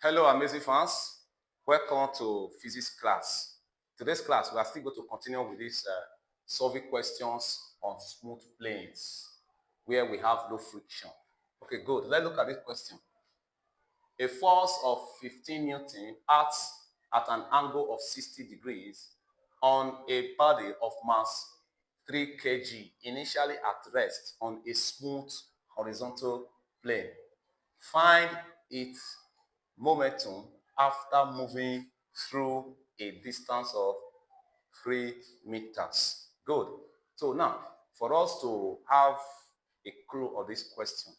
Hello, amazing fans. Welcome to physics class. Today's class, we are still going to continue with this solving questions on smooth planes where we have low friction. Okay, good. Let's look at this question. A force of 15 Newton acts at an angle of 60 degrees on a body of mass 3 kg, initially at rest on a smooth horizontal plane. Find its momentum after moving through a distance of 3 meters. Good. So now, for us to have a clue of this question,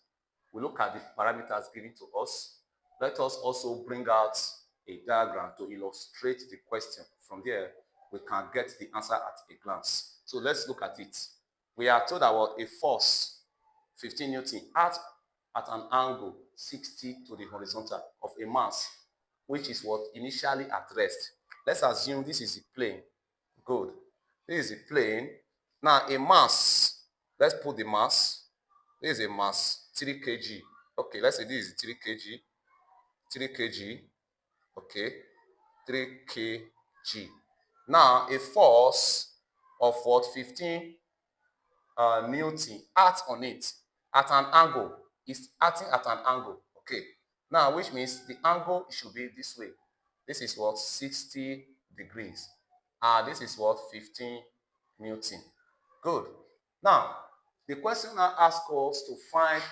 we look at the parameters given to us. Let us also bring out a diagram to illustrate the question. From there, we can get the answer at a glance. So let's look at it. We are told about a force, 15 Newton, at an angle 60 to the horizontal of a mass, which is what initially at rest. Let's assume this is a plane. Good. This is a plane. Now a mass, let's put the mass. This is a mass, 3 kg. Okay, let's say this is 3 kg. 3 kg. Okay, 3 kg. Now a force of what? 15 Newton acts on it at an angle. It's acting at an angle. Okay. Now, which means the angle should be this way. This is what? 60 degrees. This is what? 15 Newton. Good. Now, the question now asks us to find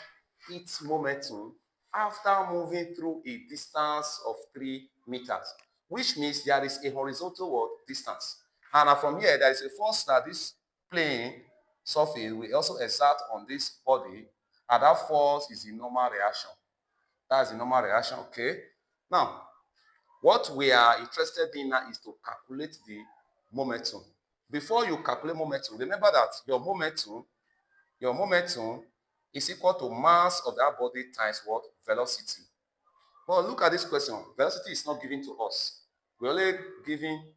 its momentum after moving through a distance of 3 meters, which means there is a horizontal distance. And from here, there is a force that this plane surface will also exert on this body, and that force is the normal reaction. That's the normal reaction, okay? Now, what we are interested in now is to calculate the momentum. Before you calculate momentum, remember that your momentum is equal to mass of that body times what? Velocity. But look at this question. Velocity is not given to us. We're only giving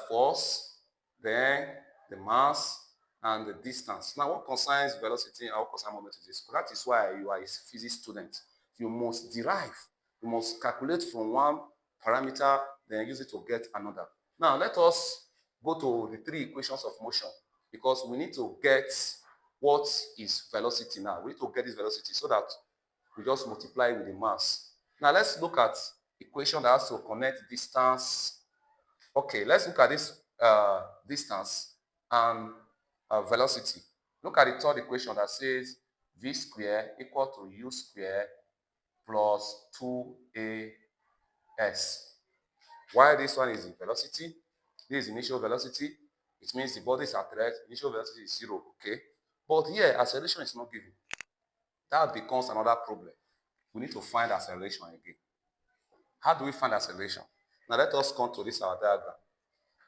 force, then the mass, and the distance. Now, what concerns velocity and what concerns momentum is that is why you are a physics student. You must derive, you must calculate from one parameter, then use it to get another. Now, let us go to the three equations of motion because we need to get what is velocity now. We need to get this velocity so that we just multiply with the mass. Now, let's look at equation that has to connect distance. Okay, let's look at this distance and velocity. Look at the third equation that says v square equal to u square plus 2as. Why this one is the velocity? This is initial velocity. It means the body is at rest. Initial velocity is 0, okay? But here, acceleration is not given. That becomes another problem. We need to find acceleration again. How do we find acceleration? Now let us come to this our diagram.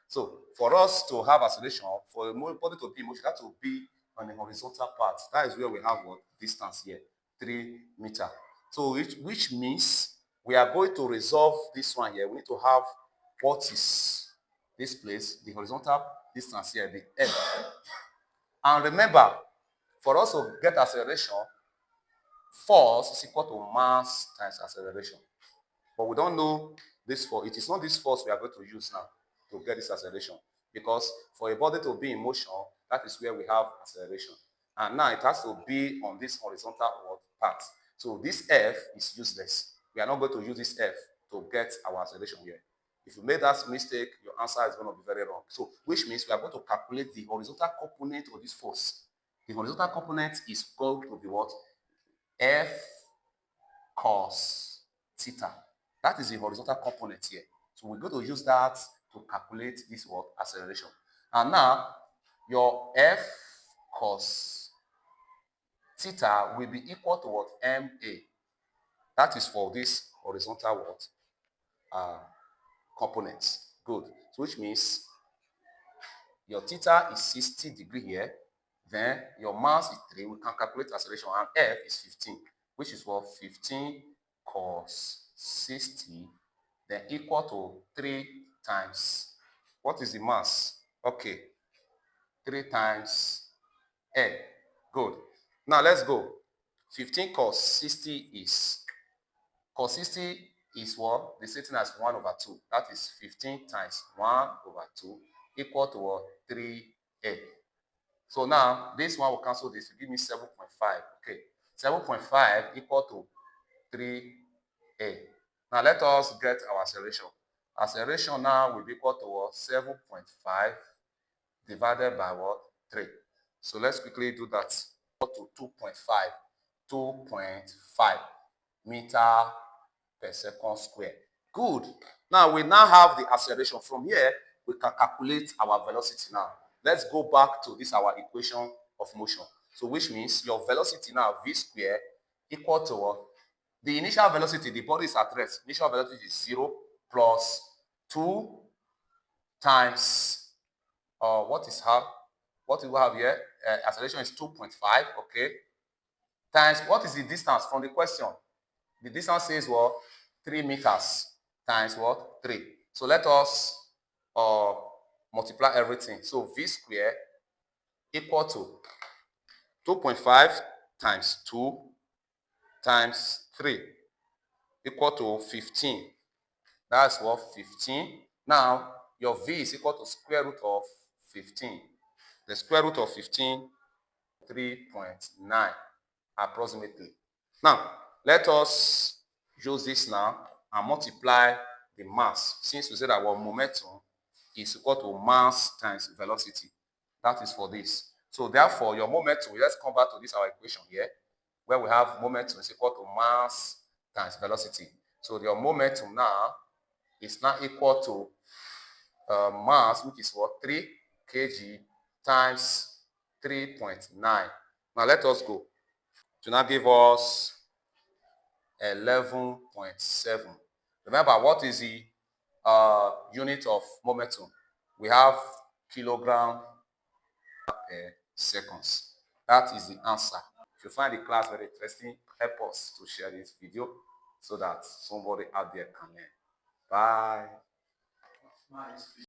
So for us to have acceleration, for a body to be in motion, that will be on the horizontal part. That is where we have what distance here, 3 meters. So which means we are going to resolve this one here. We need to have what is this place, the horizontal distance here, the F. And remember, for us to get acceleration, force is equal to mass times acceleration. But we don't know this force. It is not this force we are going to use now to get this acceleration. Because for a body to be in motion, that is where we have acceleration. And now it has to be on this horizontal part. So this F is useless. We are not going to use this F to get our acceleration here. If you made that mistake, your answer is going to be very wrong. So, which means we are going to calculate the horizontal component of this force. The horizontal component is going to be what? F cos theta. That is the horizontal component here. So we're going to use that to calculate this acceleration. And now your F cos theta will be equal to what? MA. That is for this horizontal component. Good. So which means your theta is 60 degrees here. Then your mass is 3. We can calculate acceleration. And F is 15, which is what? 15 cos 60, then equal to 3 times. What is the mass? Okay. 3 times A. Good. Now let's go. 15 cos 60 is, cos 60 is what? They stating as 1 over 2. That is 15 times 1 over 2 equal to what? 3a. So now, this one will cancel this to give me 7.5. Okay. 7.5 equal to 3a. Now, let us get our acceleration. Acceleration now will be equal to what? 7.5 divided by what? 3. So let's quickly do that. Equal to 2.5. 2.5 meter per second square. Good. Now we now have the acceleration. From here, we can calculate our velocity now. Let's go back to this our equation of motion. So which means your velocity now, v square, equal to what? The initial velocity, the body is at rest. Initial velocity is 0 plus 2 times, what do we have here? Acceleration is 2.5, okay? Times, what is the distance from the question? The distance says what? 3 meters times what? 3. So let us multiply everything. So v square equal to 2.5 times 2 times 3 equal to 15. That's what? 15. Now, your v is equal to square root of 15. The square root of 15, 3.9 approximately. Now, let us use this now and multiply the mass, since we said that our momentum is equal to mass times velocity. That is for this. So therefore, your momentum, let's come back to this our equation here, where we have momentum is equal to mass times velocity. So your momentum now is now equal to mass, which is what? 3 kg times 3.9. Now let us go. To now give us 11.7. Remember, what is the unit of momentum? We have kilogram per seconds. That is the answer. If you find the class very interesting, help us to share this video so that somebody out there can learn. Bye.